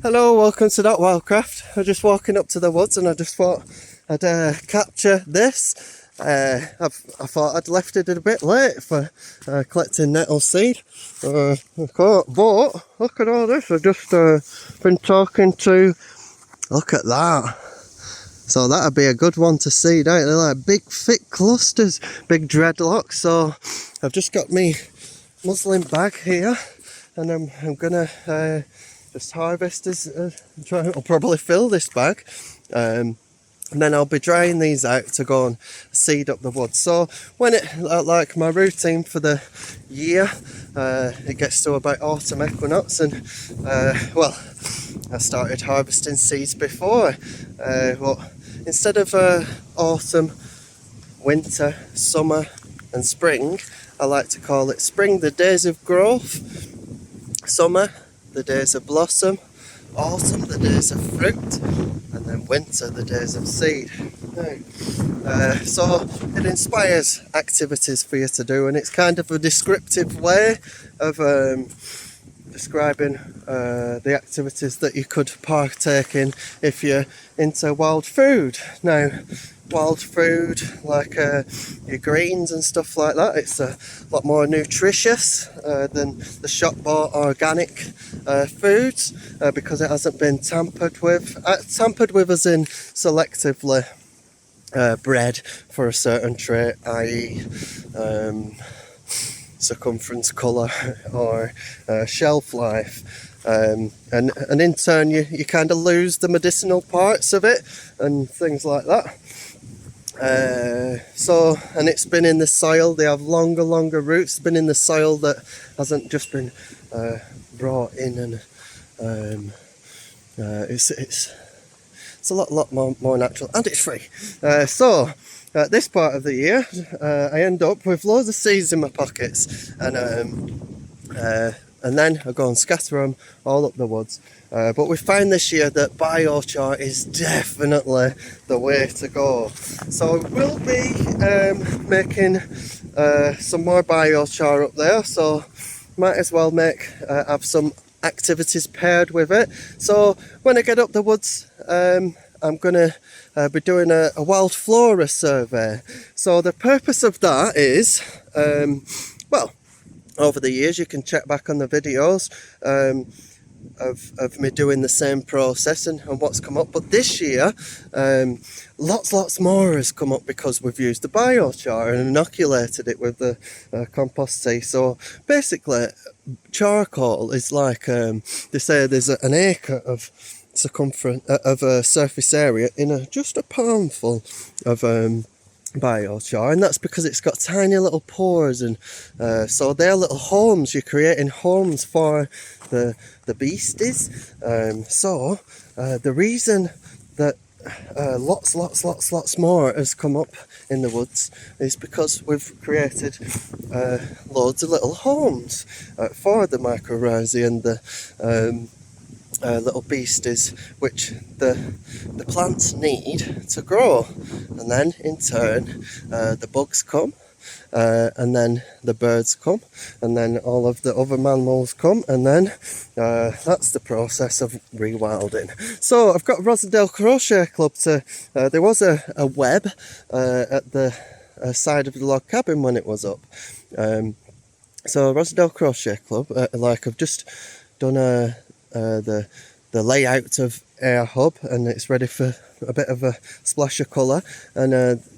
Hello, welcome to Wildcraft. I'm just walking up to the woods and I just thought I'd capture this. I thought I'd left it a bit late for collecting nettle seed. But look at all this. I've just been talking to, look at that. So that'd be a good one to seed out. They're like big thick clusters, big dreadlocks. So I've just got me muslin bag here and I'm gonna just harvest this. I'll probably fill this bag and then I'll be drying these out to go and seed up the woods. So when it, like my routine for the year, it gets to about autumn equinox and well, I started harvesting seeds before, but instead of autumn, winter, summer and spring, I like to call it spring the days of growth, summer the days of blossom, autumn the days of fruit, and then winter the days of seed. So it inspires activities for you to do, and it's kind of a descriptive way of describing the activities that you could partake in if you're into wild food. Now, wild food like your greens and stuff like that, it's a lot more nutritious than the shop bought organic foods because it hasn't been tampered with. Tampered with as in selectively bred for a certain trait, i.e. circumference, colour or shelf life, and in turn you kind of lose the medicinal parts of it and things like that. So, and it's been in the soil, they have longer roots. It's been in the soil that hasn't just been brought in, and it's a lot more natural, and it's free. So this part of the year I end up with loads of seeds in my pockets, and then I go and scatter them all up the woods. But we found this year that biochar is definitely the way to go. So we'll be making some more biochar up there. So might as well have some activities paired with it. So when I get up the woods, I'm gonna be doing a wild flora survey. So the purpose of that is, well, over the years you can check back on the videos of me doing the same process and what's come up, but this year lots more has come up because we've used the biochar and inoculated it with the compost tea. So basically charcoal is like, they say there's an acre of circumference of a surface area in just a palmful of biochar, and that's because it's got tiny little pores, and so they're little homes. You're creating homes for the beasties. So the reason that lots more has come up in the woods is because we've created loads of little homes for the mycorrhizae and the little beasties, which the plants need to grow, and then in turn the bugs come, and then the birds come, and then all of the other mammals come, and then that's the process of rewilding. So I've got Regeneration Crochet Club to, there was a web at the side of the log cabin when it was up. So Regeneration Crochet Club, like I've just done the layout of our hub, and it's ready for a bit of a splash of colour, and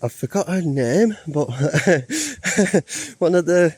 I forgot her name, but one of the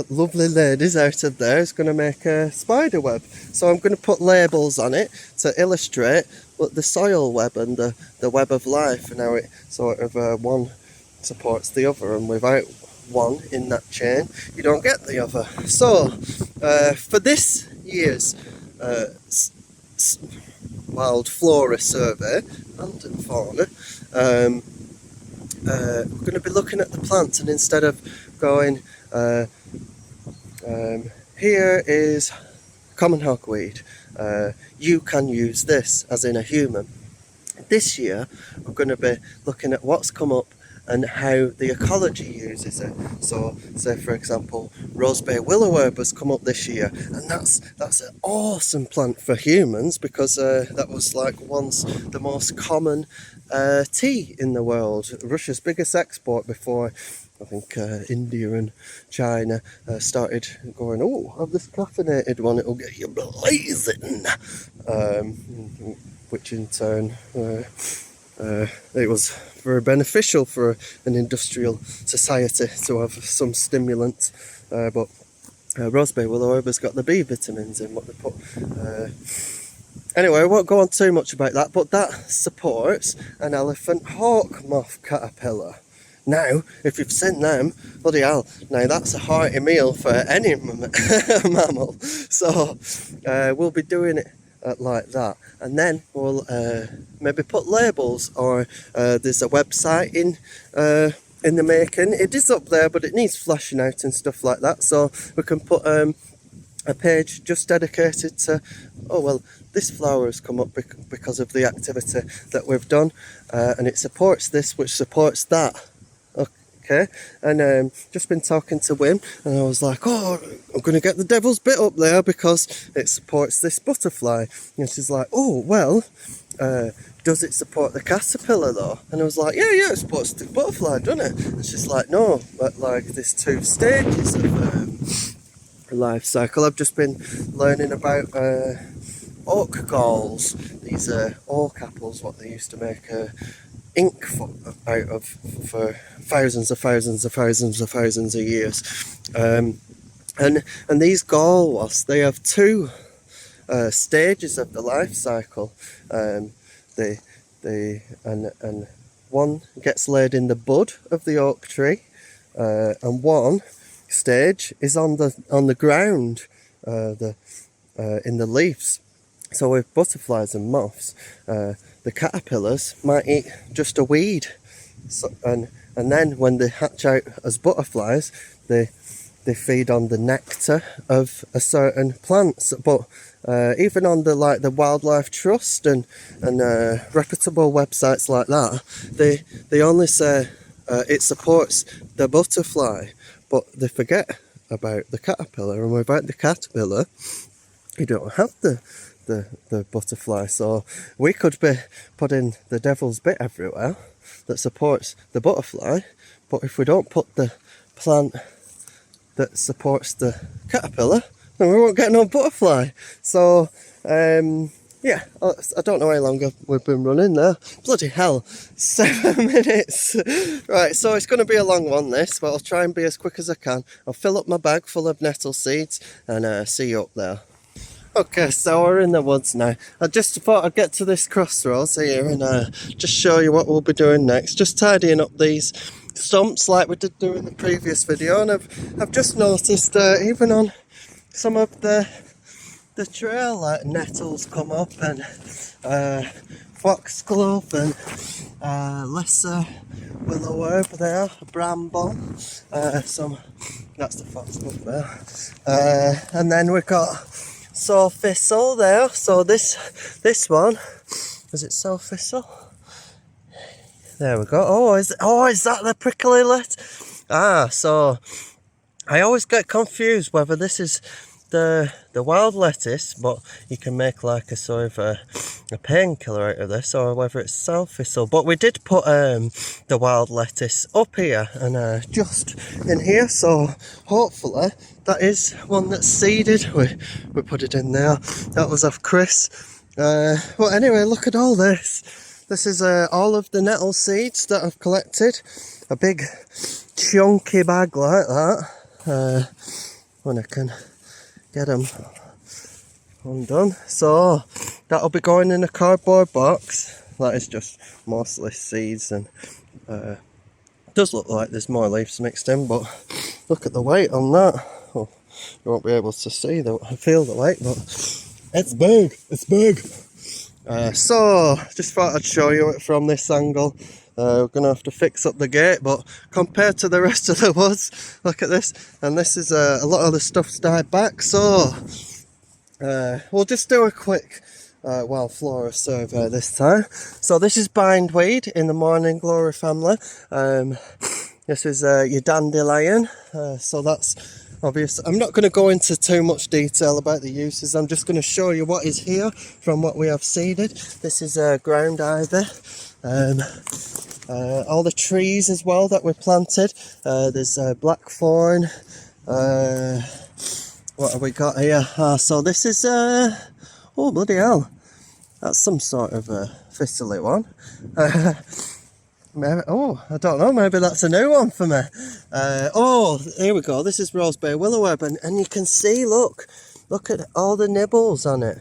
lovely ladies out of there is going to make a spider web. So I'm going to put labels on it to illustrate what the soil web and the web of life, and how it sort of one supports the other, and without one in that chain you don't get the other. So for this year's wild flora survey and fauna, we're going to be looking at the plants, and instead of going here is common hogweed, you can use this, as in a human. This year we're going to be looking at what's come up and how the ecology uses it. So say for example, roseberry willow herb has come up this year, and that's an awesome plant for humans, because that was like once the most common tea in the world, Russia's biggest export, before I think India and China started going, oh, have this caffeinated one, it'll get you blazing, which in turn it was very beneficial for an industrial society to have some stimulant, but roseberry willow herb has got the B vitamins in what they put. Anyway, I won't go on too much about that, but that supports an elephant hawk moth caterpillar. Now, if you've seen them, bloody hell, now that's a hearty meal for any mammal. So we'll be doing it like that, and then we'll maybe put labels, or there's a website in the making. It is up there, but it needs fleshing out and stuff like that, so we can put a page just dedicated to, oh well, this flower has come up because of the activity that we've done, and it supports this, which supports that. Okay, and just been talking to Wim, and I was like, oh, I'm going to get the devil's bit up there because it supports this butterfly. And she's like, oh, well, does it support the caterpillar though? And I was like, yeah, it supports the butterfly, doesn't it? And she's like, no, but like there's 2 stages of life cycle. I've just been learning about oak galls, these oak apples, what they used to make ink out of for thousands of years, and these gall wasps, they have 2 stages of the life cycle. They and one gets laid in the bud of the oak tree, and one stage is on the ground, in the leaves. So with butterflies and moths, the caterpillars might eat just a weed, so, and then when they hatch out as butterflies, they feed on the nectar of a certain plant. But even on the Wildlife Trust and reputable websites like that, they only say it supports the butterfly, but they forget about the caterpillar, and without the caterpillar, you don't have the butterfly. So we could be putting the devil's bit everywhere that supports the butterfly, but if we don't put the plant that supports the caterpillar, then we won't get no butterfly. So yeah, I don't know how long we've been running there. Bloody hell, 7 minutes. Right, so it's going to be a long one this, but I'll try and be as quick as I can. I'll fill up my bag full of nettle seeds and see you up there. Okay, so we're in the woods now. I just thought I'd get to this crossroads here and just show you what we'll be doing next. Just tidying up these stumps like we did do in the previous video, and I've just noticed even on some of the trail, like nettles come up, and foxglove and lesser willow herb there, bramble, that's the foxglove there, and then we've got sow thistle there. So this one, is it sow thistle? There we go. Oh, is that the prickly let? So I always get confused whether this is the wild lettuce, but you can make like a sort of a painkiller out of this, or whether it's sow thistle. But we did put the wild lettuce up here and just in here, so hopefully that is one that's seeded. We put it in there. That was off Chris. But anyway, look at all this. This is all of the nettle seeds that I've collected. A big chunky bag like that. When I can get them undone. So that'll be going in a cardboard box. That is just mostly seeds, and it does look like there's more leaves mixed in, but look at the weight on that. Oh, you won't be able to feel the weight, but it's big. It's big. So just thought I'd show you it from this angle. We're gonna have to fix up the gate, but compared to the rest of the woods, look at this. And this is a lot of the stuff's died back, so we'll just do a quick Wild Flora survey this time. So this is bindweed in the morning glory family. This is your dandelion. So that's obvious. I'm not going to go into too much detail about the uses. I'm just going to show you what is here from what we have seeded. This is ground ivy. All the trees as well that we planted. There's blackthorn. What have we got here? So this is oh bloody hell, that's some sort of thistly one. Maybe, oh, I don't know, maybe that's a new one for me. Oh, here we go. This is roseberry willowherb, and you can see, look at all the nibbles on it.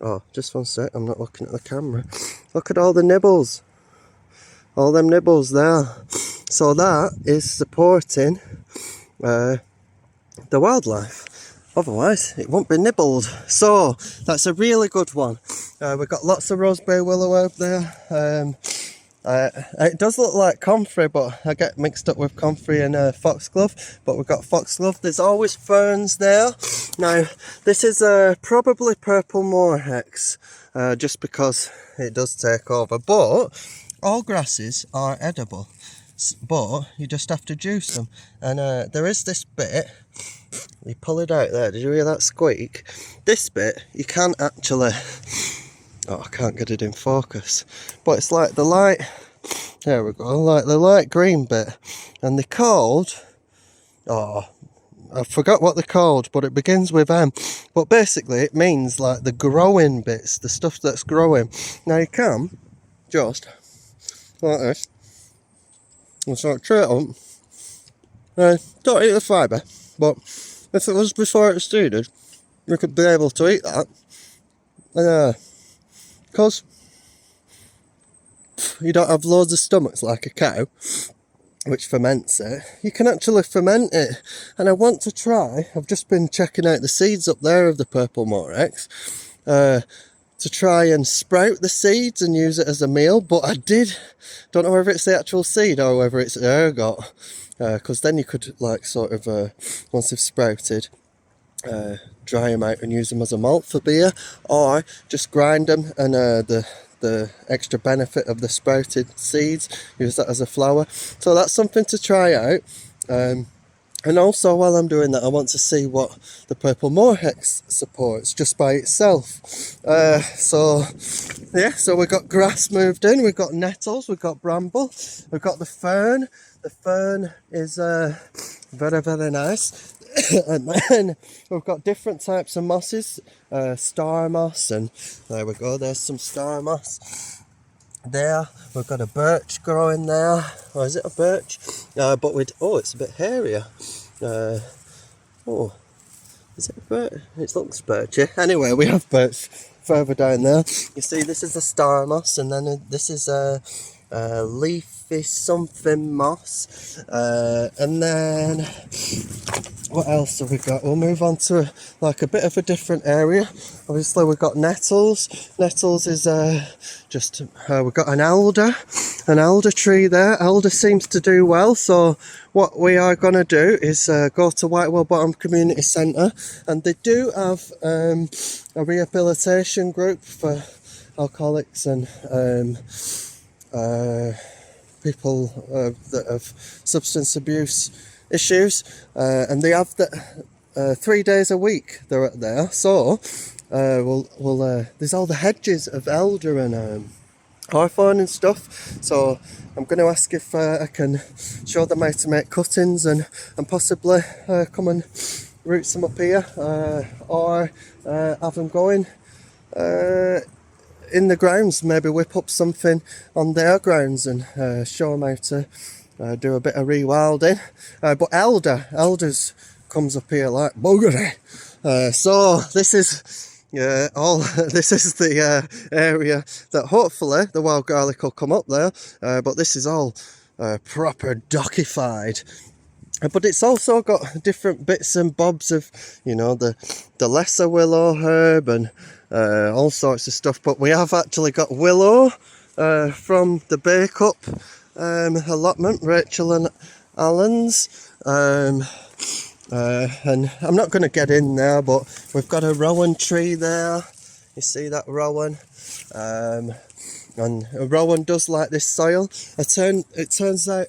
Oh, just one sec, I'm not looking at the camera. Look at all the nibbles. All them nibbles there. So that is supporting the wildlife. Otherwise, it won't be nibbled. So that's a really good one. We've got lots of roseberry willowherb there. It does look like comfrey, but I get mixed up with comfrey and foxglove. But we've got foxglove. There's always ferns there. Now, this is probably purple moorhex, just because it does take over. But all grasses are edible, but you just have to juice them. And there is this bit. You pull it out there, did you hear that squeak? This bit, you can't actually, oh, I can't get it in focus, but it's like the light, there we go, like the light green bit, and they're called, oh, I forgot what they're called, but it begins with M, but basically it means like the growing bits, the stuff that's growing. Now you can just, like this, and sort of tray it up, don't eat the fibre, but if it was before it was seeded, you could be able to eat that. Because you don't have loads of stomachs like a cow, which ferments it, you can actually ferment it. And I want to try, I've just been checking out the seeds up there of the purple morex, to try and sprout the seeds and use it as a meal, but don't know whether it's the actual seed or whether it's ergot. Because then you could like sort of once they've sprouted, dry them out and use them as a malt for beer, or just grind them and the extra benefit of the sprouted seeds, use that as a flour. So that's something to try out. And also while I'm doing that, I want to see what the purple moorhex supports just by itself. So we've got grass moved in, we've got nettles, we've got bramble, we've got the fern. The fern is very, very nice. And then we've got different types of mosses, star moss, and there we go, there's some star moss there. We've got a birch growing there, or is it a birch? But it's a bit hairier. Oh, is it a birch? It looks birchy. Anyway, we have birch further down there. You see, this is a star moss, and then this is a leafy something moss, and then what else have we got? We'll move on to like a bit of a different area. Obviously we've got nettles. Nettles is we've got an alder tree there. Alder seems to do well, so what we are going to do is go to Whitewell Bottom Community Centre, and they do have a rehabilitation group for alcoholics and people that have substance abuse issues, and they have that 3 days a week they're at there. So there's all the hedges of elder and hawthorn and stuff, so I'm going to ask if I can show them how to make cuttings and possibly come and root some up here, or have them going in the grounds, maybe whip up something on their grounds and show them how to do a bit of rewilding. But elders comes up here like buggery. So this is the area that hopefully the wild garlic will come up there, but this is all proper dockified. But it's also got different bits and bobs of, the lesser willow herb and all sorts of stuff. But we have actually got willow from the Bake Up allotment, Rachel and Alan's. And I'm not going to get in there, but we've got a rowan tree there. You see that Rowan? And Rowan does like this soil. It turns out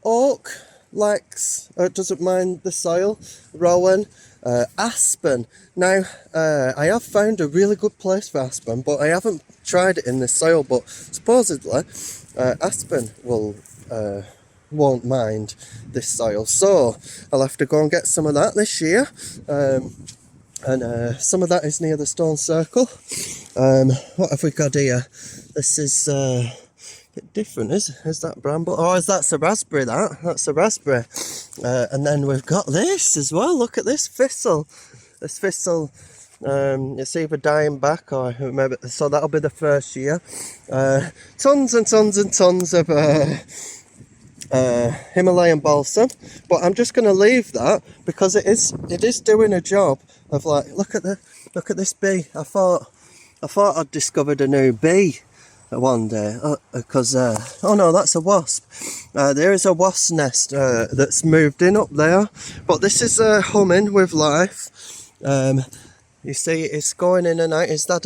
oak doesn't mind the soil. Rowan, aspen. Now I have found a really good place for aspen, but I haven't tried it in this soil. But supposedly aspen won't mind this soil, so I'll have to go and get some of that this year. And some of that is near the stone circle. What have we got here? This is a bit different. Is that bramble? Oh, that's a raspberry. That's a raspberry. And then we've got this as well. Look at this thistle. This thistle, it's either dying back or maybe, so that'll be the first year. Tons and tons and tons of Himalayan balsam, but I'm just going to leave that because it is doing a job of, like, look at this bee. I thought I'd discovered a new bee one day because oh no, that's a wasp. There is a wasp nest that's moved in up there, but this is humming with life. You see, it's going in and out. Is that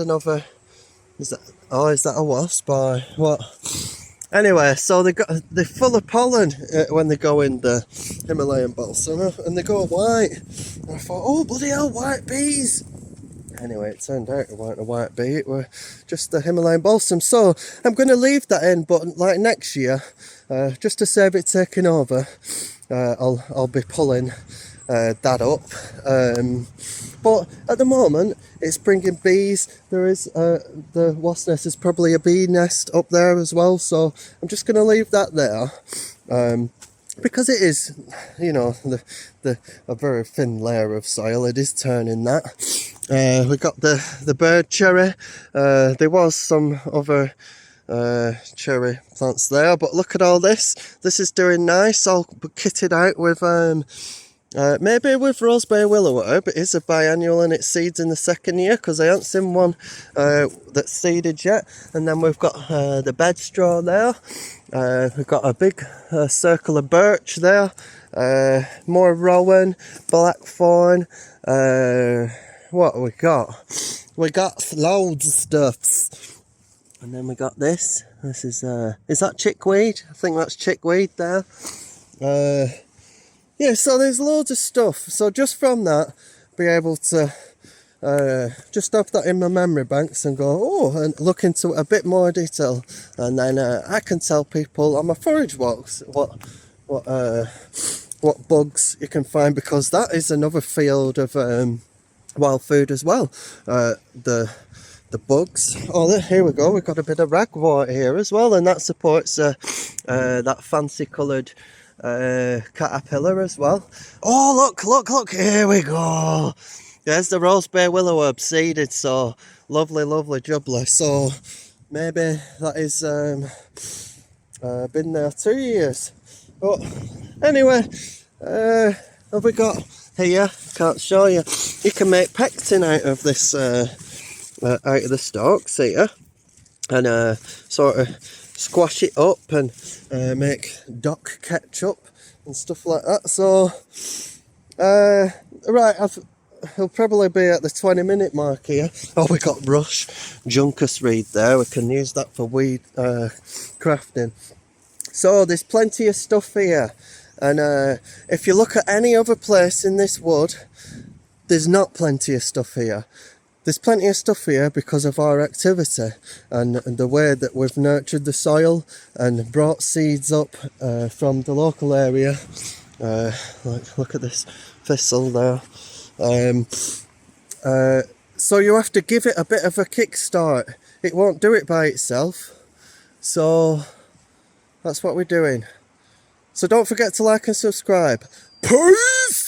a wasp or what? Anyway, so they're full of pollen when they go in the Himalayan balsam, and they go white. And I thought, oh bloody hell, white bees! Anyway, it turned out it weren't a white bee, it were just the Himalayan balsam. So I'm going to leave that in, but like next year, just to save it taking over, I'll be pulling that up. But at the moment, it's bringing bees. There is the wasp nest is probably a bee nest up there as well. So I'm just going to leave that there, because it is, you know, a very thin layer of soil. It is turning that. We got the bird cherry. There was some other cherry plants there, but look at all this. This is doing nice. All kitted out with maybe with roseberry willow herb. It is a biannual and it seeds in the second year, because I haven't seen one that's seeded yet. And then we've got the bedstraw there. We've got a big circle of birch there. More rowan, blackthorn. What have we got? We got loads of stuffs. And then we got this. This is that chickweed? I think that's chickweed there. Yeah, so there's loads of stuff. So just from that, be able to just have that in my memory banks and go, oh, and look into a bit more detail. And then I can tell people on my forage walks what bugs you can find, because that is another field of wild food as well. The bugs. Oh, here we go. We've got a bit of ragwort here as well, and that supports that fancy coloured caterpillar as well. Oh, look, here we go. There's the roseberry willow herb seeded, so lovely jubbly. So maybe that is been there 2 years. But anyway, have we got here? Can't show you. You can make pectin out of this out of the stalks here, and sort of squash it up and make dock ketchup and stuff like that. So right, he'll probably be at the 20-minute mark here. Oh, we got rush juncus reed there. We can use that for weed crafting. So there's plenty of stuff here, and if you look at any other place in this wood, there's not plenty of stuff here. There's plenty of stuff here because of our activity and the way that we've nurtured the soil and brought seeds up from the local area. Look at this thistle there. So you have to give it a bit of a kickstart. It won't do it by itself. So that's what we're doing. So don't forget to like and subscribe. Peace!